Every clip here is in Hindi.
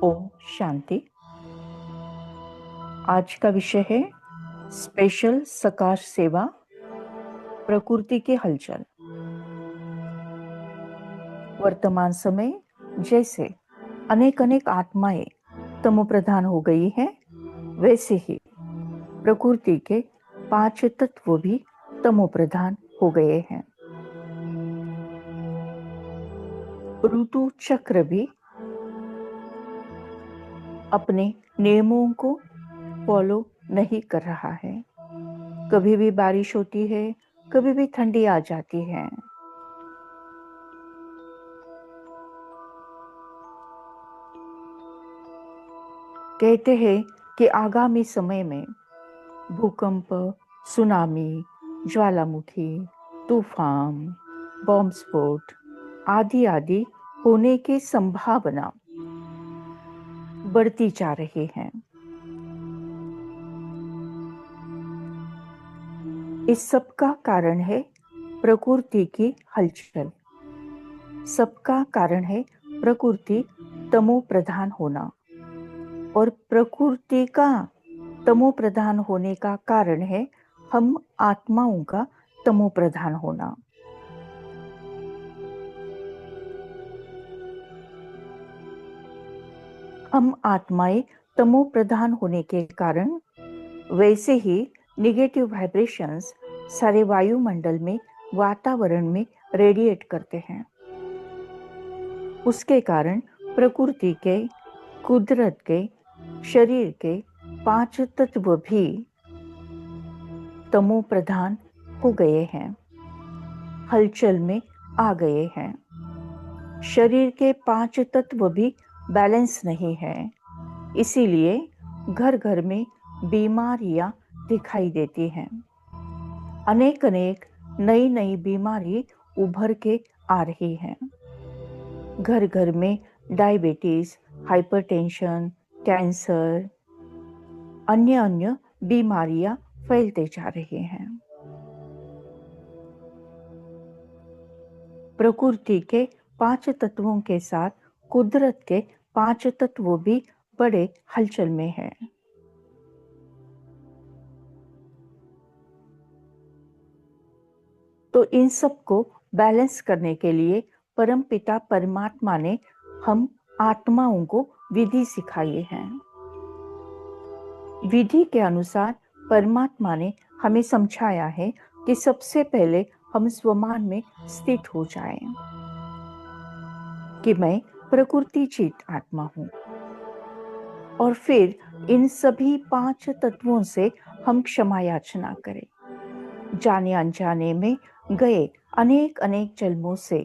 ओम शांति। आज का विषय है स्पेशल सकाश सेवा, प्रकृति के हलचल। वर्तमान समय जैसे अनेक अनेक आत्माएं तमो प्रधान हो गई हैं, वैसे ही प्रकृति के 5 तत्व भी तमो प्रधान हो गए हैं। ऋतु चक्र भी अपने नियमों को फॉलो नहीं कर रहा है। कभी भी बारिश होती है, कभी भी ठंडी आ जाती है। कहते हैं कि आगामी समय में भूकंप, सुनामी, ज्वालामुखी, तूफान, बॉम्ब स्फोट आदि आदि होने की संभावना बढ़ती जा रही है। इस सब का कारण है प्रकृति की हलचल। सबका कारण है प्रकृति तमो प्रधान होना, और प्रकृति का तमो प्रधान होने का कारण है हम आत्माओं का तमो प्रधान होना। हम आत्माएं तमो प्रधान होने के कारण वैसे ही नेगेटिव वाइब्रेशंस सारे वायुमंडल में, वातावरण में रेडिएट करते हैं। उसके कारण प्रकृति के, कुदरत के, शरीर के 5 तत्व भी तमो प्रधान हो गए हैं, हलचल में आ गए हैं। शरीर के 5 तत्व भी बैलेंस नहीं है, इसीलिए घर घर में बीमारियां दिखाई देती हैं। अनेक अनेक नई नई बीमारी उभर के आ रही हैं। घर घर में डायबिटीज, हाइपरटेंशन, कैंसर, अन्य अन्य बीमारियां फैलते जा रही हैं। प्रकृति के 5 तत्वों के साथ कुदरत के 5 तत्व भी बड़े हलचल में हैं। तो इन सब को बैलेंस करने के लिए परमपिता परमात्मा ने हम आत्माओं को विधि सिखाई है। विधि के अनुसार परमात्मा ने हमें समझाया है कि सबसे पहले हम स्वमान में स्थित हो जाएं, कि मैं प्रकृति चित आत्मा हूं, और फिर इन सभी 5 तत्वों से हम क्षमा याचना करें। जाने अनजाने में गए अनेक अनेक जन्मों से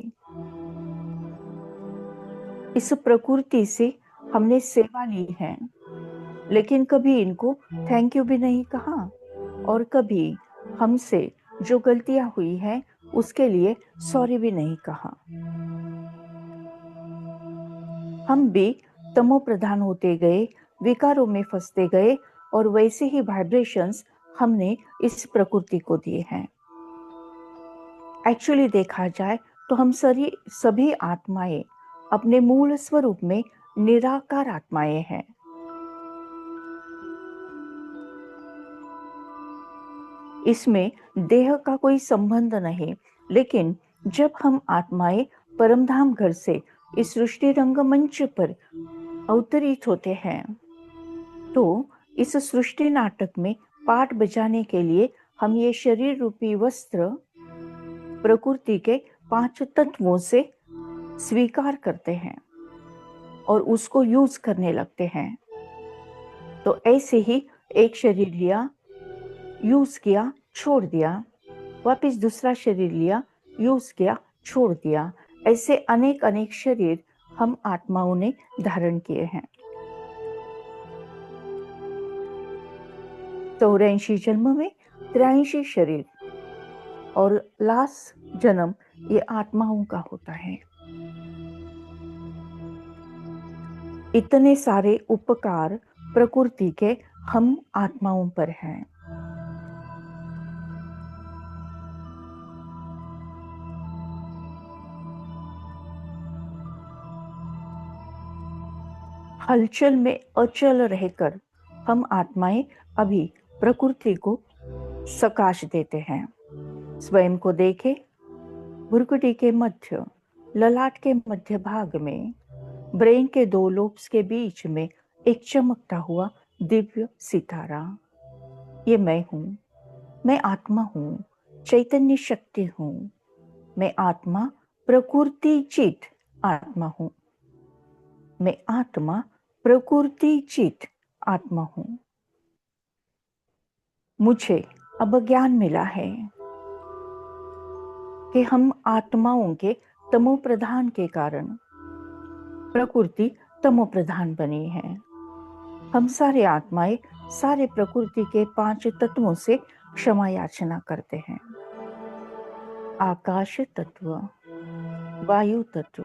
इस प्रकृति से हमने सेवा ली है, लेकिन कभी इनको थैंक यू भी नहीं कहा, और कभी हमसे जो गलतियां हुई हैं उसके लिए सॉरी भी नहीं कहा। हम भी तमो प्रधान होते गए, विकारों में फंसते गए, और वैसे ही वाइब्रेशंस हमने इस प्रकृति को दिए हैं। एक्चुअली देखा जाए तो हम सभी आत्माएं अपने मूल स्वरूप में निराकार आत्माएं हैं। इसमें देह का कोई संबंध नहीं, लेकिन जब हम आत्माएं परमधाम घर से इस सृष्टि रंगमंच पर अवतरित होते हैं, तो इस सृष्टि नाटक में पाठ बजाने के लिए हम ये शरीर रूपी वस्त्र प्रकृति के 5 तत्वों से स्वीकार करते हैं और उसको यूज करने लगते हैं। तो ऐसे ही एक शरीर लिया, यूज किया, छोड़ दिया, वापस दूसरा शरीर लिया, यूज किया, छोड़ दिया, ऐसे अनेक अनेक शरीर हम आत्माओं ने धारण किए हैं। 84 जन्म में 83 शरीर, और लास्ट जन्म ये आत्माओं का होता है। इतने सारे उपकार प्रकृति के हम आत्माओं पर हैं। हलचल में अचल रहकर हम आत्माएं अभी प्रकृति को सकाश देते हैं। स्वयं को देखें, भुरकुटी के मध्य, ललाट के मध्य भाग में, ब्रेन के दो लोब्स के बीच में एक चमकता हुआ दिव्य सितारा। ये मैं हूं, मैं आत्मा हूं, चैतन्य शक्ति हूं। मैं आत्मा, प्रकृति चित आत्मा हूं। मैं आत्मा, प्रकृति चित आत्मा हूं। मुझे अब ज्ञान मिला है कि हम आत्माओं के तमो प्रधान के कारण प्रकृति तमो प्रधान बनी है। हम सारे आत्माएं सारे प्रकृति के 5 तत्वों से क्षमा याचना करते हैं। आकाश तत्व, वायु तत्व,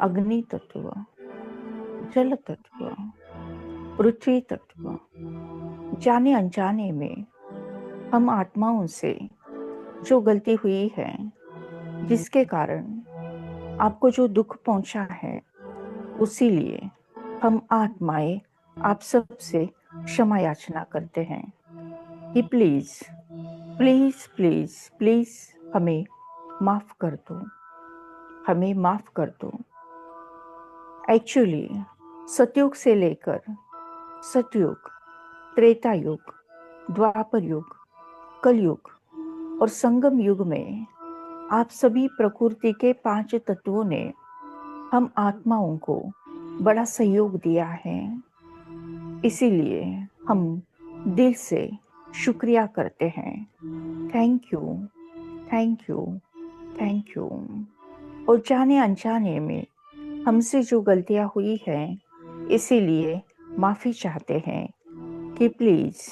अग्नि तत्व, जल तत्व, पृथ्वी तत्व। जाने अनजाने में हम आत्माओं से जो गलती हुई है, जिसके कारण आपको जो दुख पहुंचा है, उसीलिए हम आत्माएं आप सबसे क्षमा याचना करते हैं कि प्लीज प्लीज प्लीज प्लीज हमें माफ कर दो, हमें माफ कर दो। एक्चुअली सतयुग से लेकर सतयुग, त्रेता युग, द्वापर युग, कलयुग और संगम युग में आप सभी प्रकृति के 5 तत्वों ने हम आत्माओं को बड़ा सहयोग दिया है। इसीलिए हम दिल से शुक्रिया करते हैं। Thank you, thank you, thank you. और जाने अनजाने में हमसे जो गलतियां हुई हैं, इसीलिए माफी चाहते हैं कि प्लीज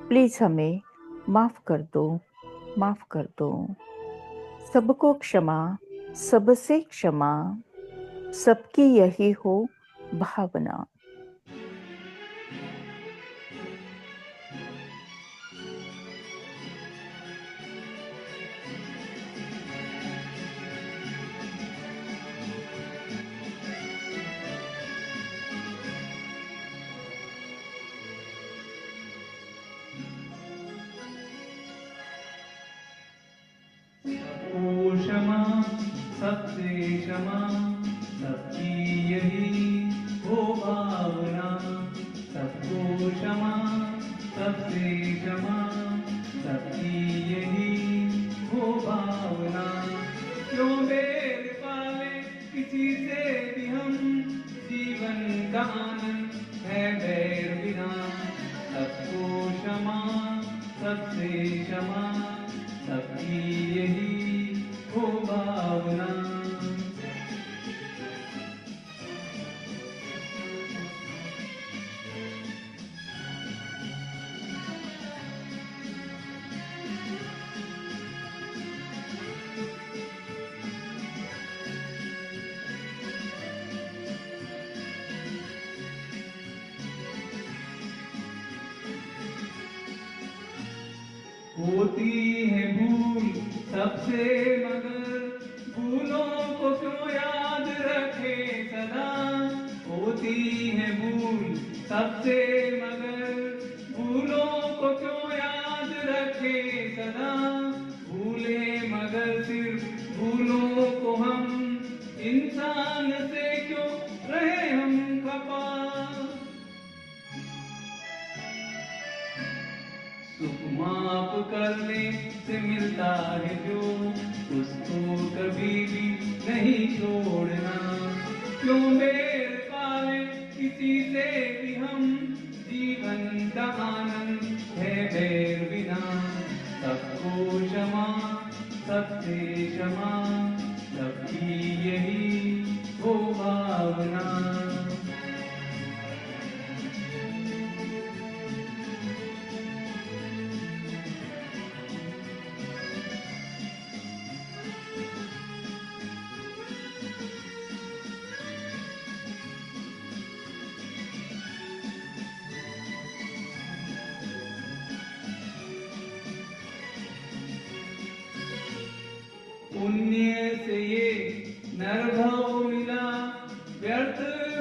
प्लीज हमें माफ कर दो, माफ कर दो। सबको क्षमा, सबसे क्षमा, सबकी यही हो भावना। क्षमा, सबसे क्षमा, सबकी यही हो भावना। सबको क्षमा, सबसे क्षमा, सबकी यही हो भावना। क्यों बैर पाले किसी से भी हम, जीवन का आनंद है बैर बिना। सबको क्षमा, सबसे क्षमा, सबकी यही हो भावना। होती है भूल सबसे, मगर भूलों को क्यों याद रखे सदा। होती है भूल सबसे, मगर भूलों को क्यों याद रखे सदा। भूले मगर सिर्फ भूलों को हम, इंसान से क्यों रहे हम खफा। सुख माफ करने से मिलता है जो, उसको कभी भी नहीं छोड़ना। क्यों बैर पाले किसी से भी हम, जीवन का आनंद है बैर बिना। सबको क्षमा, सबसे क्षमा, सबकी यही हो भावना। पुण्य से ये नरभव मिला, व्यर्थ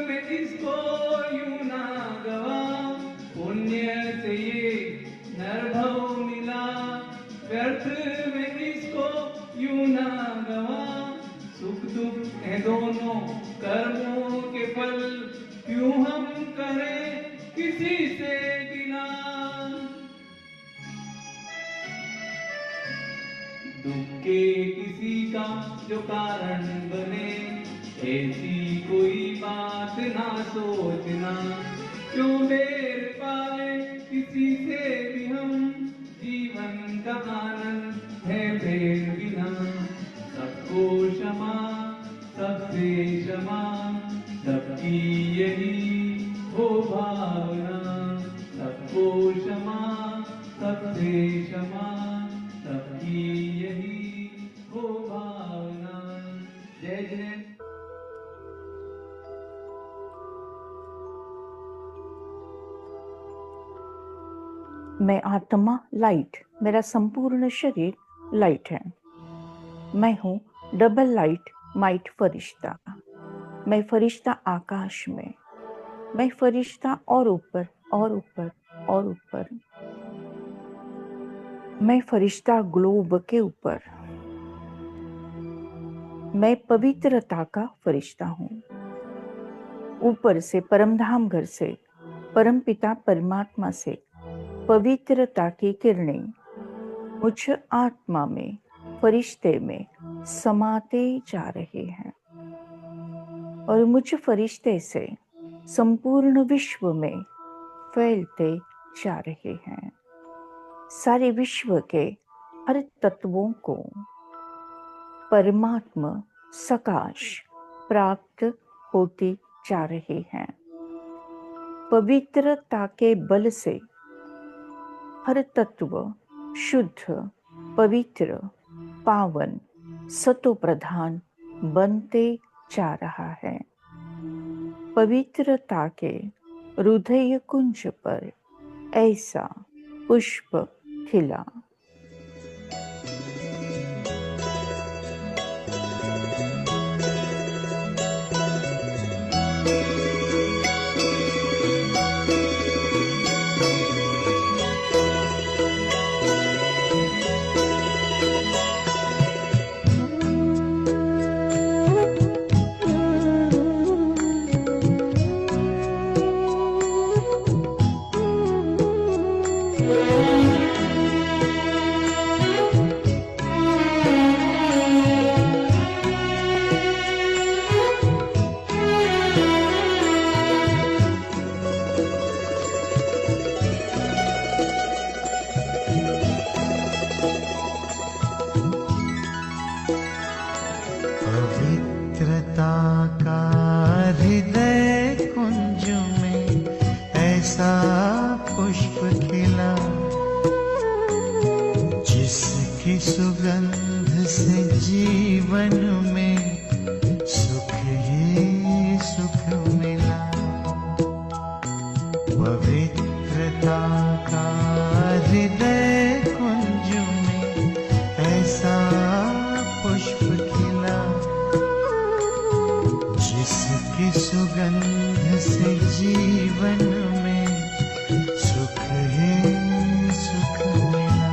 में इसको किसी से गिना। दुख के किसी का जो कारण बने, ऐसी कोई बात ना सोचना। क्यों मेर पावे किसी से भी हम, जीवन का आनंद है फेर बिना। सबको क्षमा, सबसे क्षमा, सबकी यही हो भावना। सबको क्षमा, सबसे क्षमा, सबकी यही हो भावना। जय जय। मैं आत्मा लाइट, मेरा संपूर्ण शरीर लाइट है। मैं हूँ डबल लाइट माइट फरिश्ता। मैं फरिश्ता आकाश में, मैं फरिश्ता और ऊपर और ऊपर और ऊपर। मैं फरिश्ता ग्लोब के ऊपर। मैं पवित्रता का फरिश्ता हूँ। ऊपर से परमधाम घर से, परमपिता परमात्मा से पवित्रता की किरणें मुझ आत्मा में, फरिश्ते में समाते जा रहे हैं और मुझ फरिश्ते से संपूर्ण विश्व में फैलते जा रहे हैं। सारे विश्व के हर तत्वों को परमात्मा सकाश प्राप्त होती जा रहे हैं। पवित्रता के बल से हर तत्व शुद्ध, पवित्र, पावन, सतो प्रधान बनते जा रहा है। पवित्रता के हृदय कुंज पर ऐसा पुष्प खिला। पवित्रता का हृदय कुंज में ऐसा पुष्प खिला, जिसकी सुगंध से जीवन में सुख ही सुख मिला। पवित्रता का हृदय कुंज में ऐसा पुष्प खिला, जिसकी सुगंध से जीवन में सुख ही सुख मिला।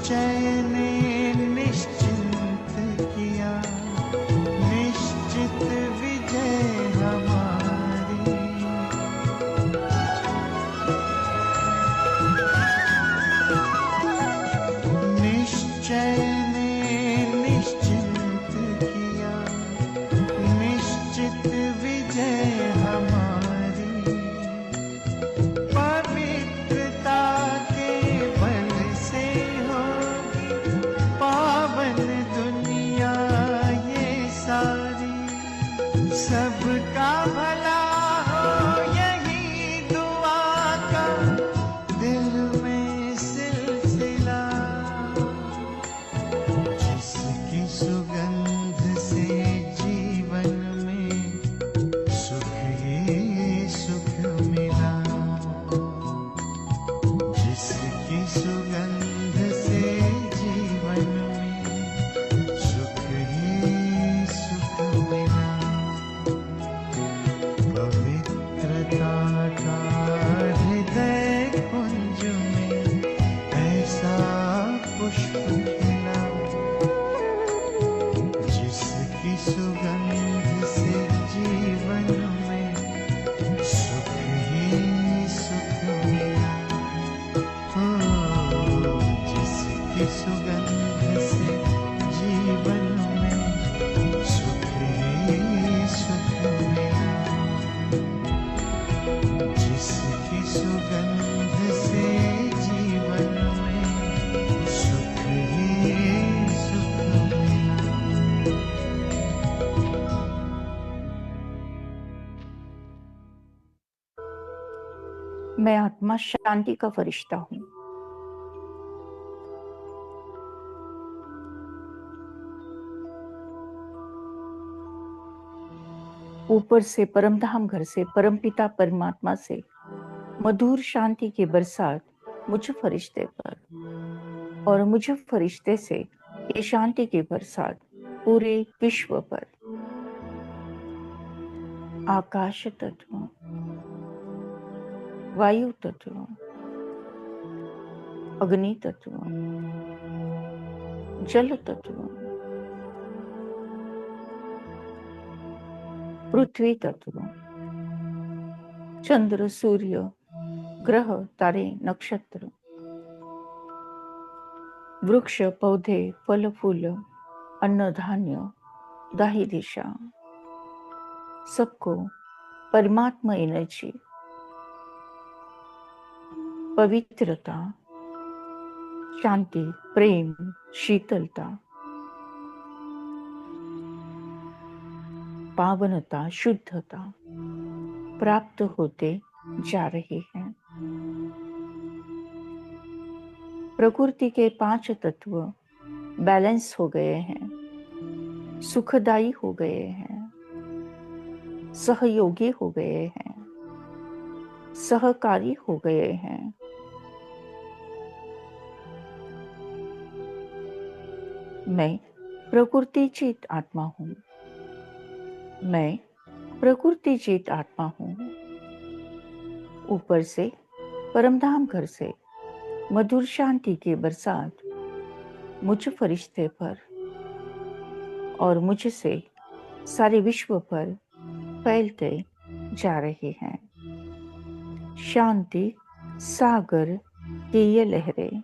निश्चय ने निश्चिंत किया, निश्चित विजय हमारी। निश्चय ने निश्चिंत किया, निश्चित विजय हमारी। पवित्रता के बल से होगी पावन दुनिया ये सारी। सबका भला हो यही दुआ का दिल में सिलसिला। जिसकी सुगंध से जीवन में सुख ही सुख मिला। जिसकी सुगंध से जीवन में सुख ही सुख मिला। पवित्रता का हृदय कुंज में ऐसा पुष्प खिला। जिसकी सुगंध से जीवन में सुख ही सुख मिला। हो जिसकी सुगंध से जीवन में सुख ही सुख मिला। जिसकी सुगंध से जीवन में सुख ही सुख मिला। मैं आत्मा शांति का फरिश्ता हूँ। ऊपर से परमधाम घर से परमपिता परमात्मा से मधुर शांति की बरसात मुझ फरिश्ते पर और मुझ फरिश्ते से ये शांति की बरसात पूरे विश्व पर। आकाश तत्व, वायु तत्व, अग्नि तत्व, जल तत्व, पृथ्वी तत्व, चंद्र, सूर्य, ग्रह, तारे, नक्षत्र, वृक्ष, पौधे, फल फूल, अन्न धान्य, दाही दिशा, सबको परमात्मा एनर्जी, पवित्रता, शांति, प्रेम, शीतलता, पावनता, शुद्धता प्राप्त होते जा रहे हैं। प्रकृति के 5 तत्व बैलेंस हो गए हैं, सुखदायी हो गए हैं, सहयोगी हो गए हैं, सहकारी हो गए हैं। मैं प्रकृति चित आत्मा हूँ। मैं प्रकृति चित आत्मा हूँ। ऊपर से परमधाम घर से मधुर शांति की बरसात मुझ फरिश्ते पर और मुझसे सारे विश्व पर फैलते जा रहे हैं। शांति सागर की ये लहरें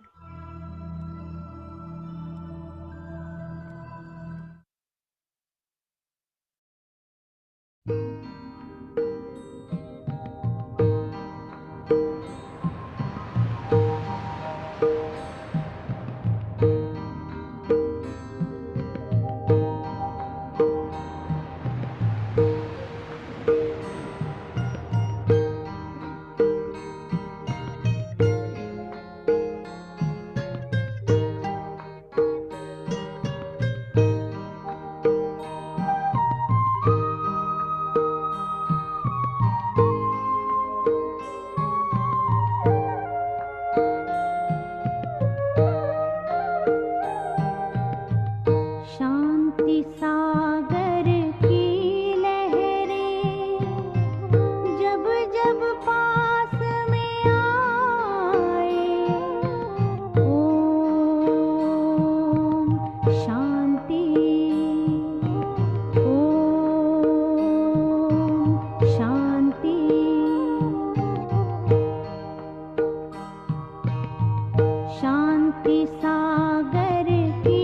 शांति सागर की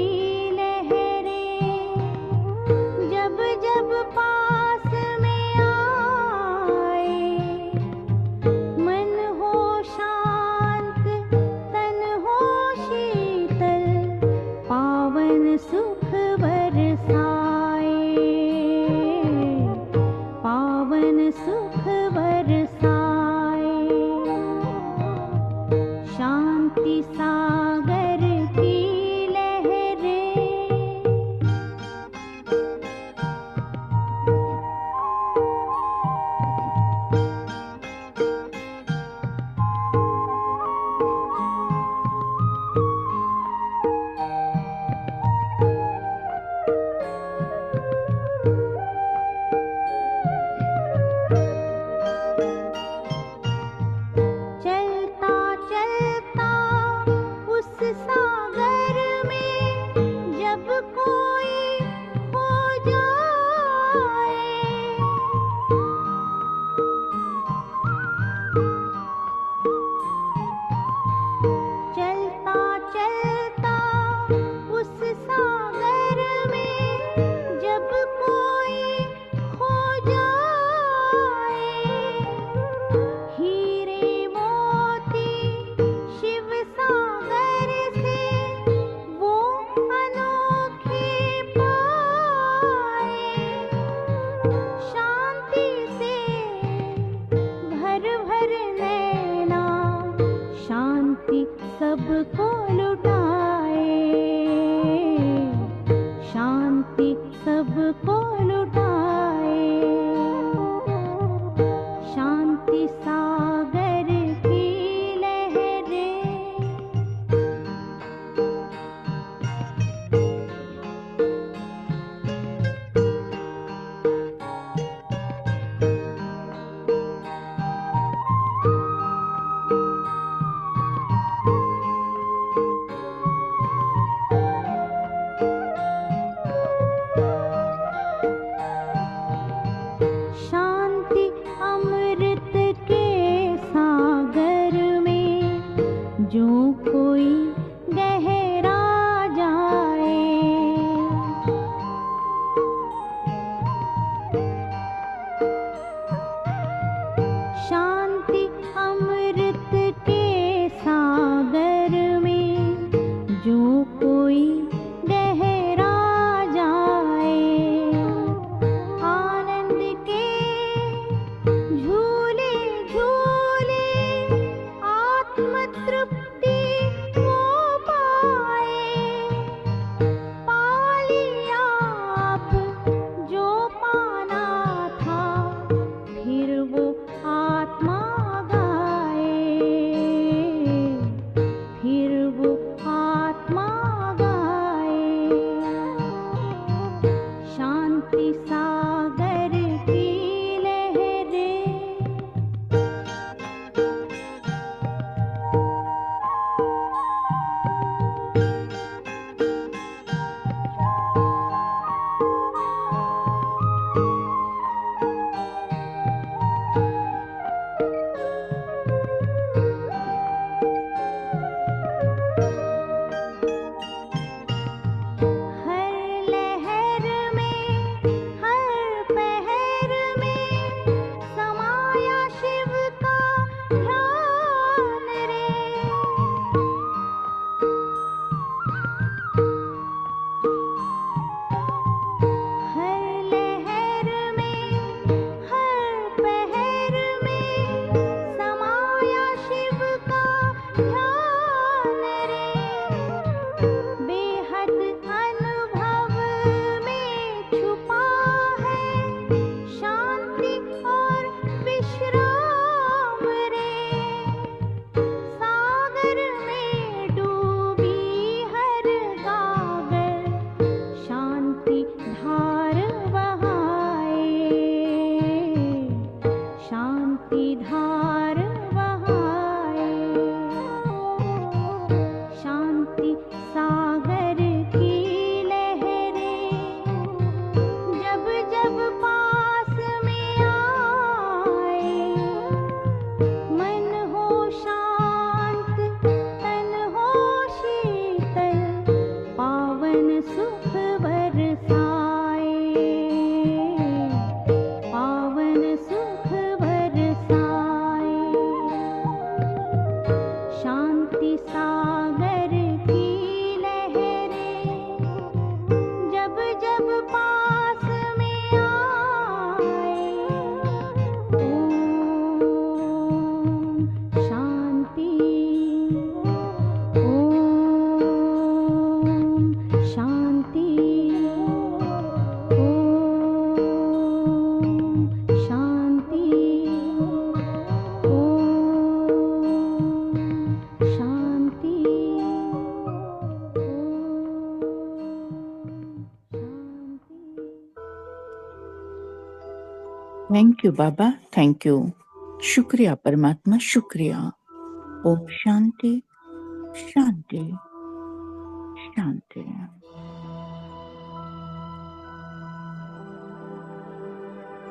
लहरें जब जब पास में आए, मन हो शांत तन हो शीतल, पावन सुख बरसाए, पावन सुख बरसाए। शांति सागर की thank you Baba, thank you. शुक्रिया परमात्मा, शुक्रिया। ओम शांति, शांति, शांति।